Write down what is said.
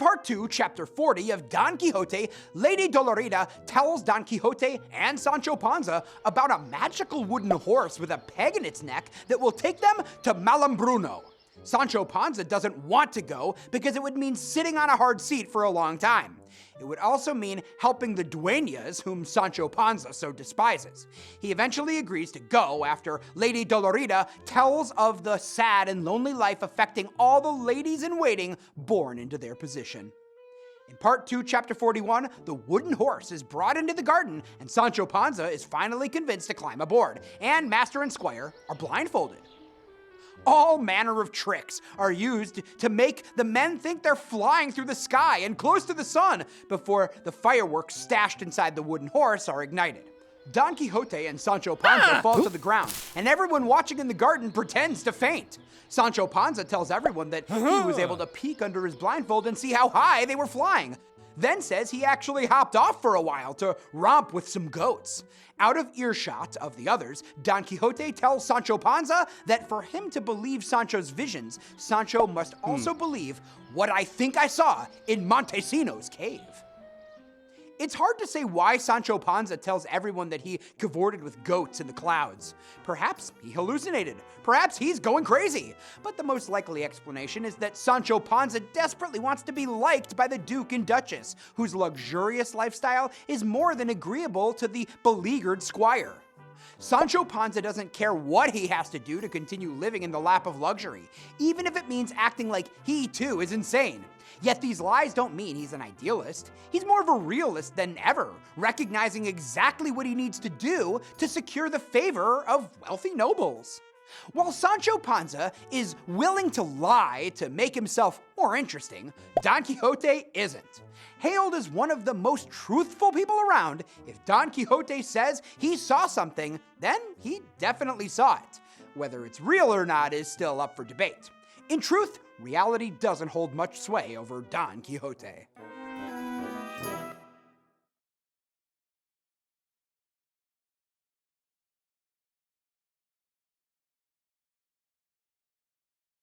Part 2, Chapter 40 of Don Quixote, Lady Dolorita tells Don Quixote and Sancho Panza about a magical wooden horse with a peg in its neck that will take them to Malambruno. Sancho Panza doesn't want to go because it would mean sitting on a hard seat for a long time. It would also mean helping the dueñas, whom Sancho Panza so despises. He eventually agrees to go after Lady Dolorita tells of the sad and lonely life affecting all the ladies-in-waiting born into their position. In Part 2, Chapter 41, the wooden horse is brought into the garden, and Sancho Panza is finally convinced to climb aboard, and Master and Squire are blindfolded. All manner of tricks are used to make the men think they're flying through the sky and close to the sun before the fireworks stashed inside the wooden horse are ignited. Don Quixote and Sancho Panza fall to the ground, and everyone watching in the garden pretends to faint. Sancho Panza tells everyone that he was able to peek under his blindfold and see how high they were flying, then says he actually hopped off for a while to romp with some goats. Out of earshot of the others, Don Quixote tells Sancho Panza that for him to believe Sancho's visions, Sancho must also believe what I think I saw in Montesino's cave. It's hard to say why Sancho Panza tells everyone that he cavorted with goats in the clouds. Perhaps he hallucinated. Perhaps he's going crazy. But the most likely explanation is that Sancho Panza desperately wants to be liked by the Duke and Duchess, whose luxurious lifestyle is more than agreeable to the beleaguered squire. Sancho Panza doesn't care what he has to do to continue living in the lap of luxury, even if it means acting like he too is insane. Yet these lies don't mean he's an idealist. He's more of a realist than ever, recognizing exactly what he needs to do to secure the favor of wealthy nobles. While Sancho Panza is willing to lie to make himself more interesting, Don Quixote isn't. Hailed as one of the most truthful people around, if Don Quixote says he saw something, then he definitely saw it. Whether it's real or not is still up for debate. In truth, reality doesn't hold much sway over Don Quixote.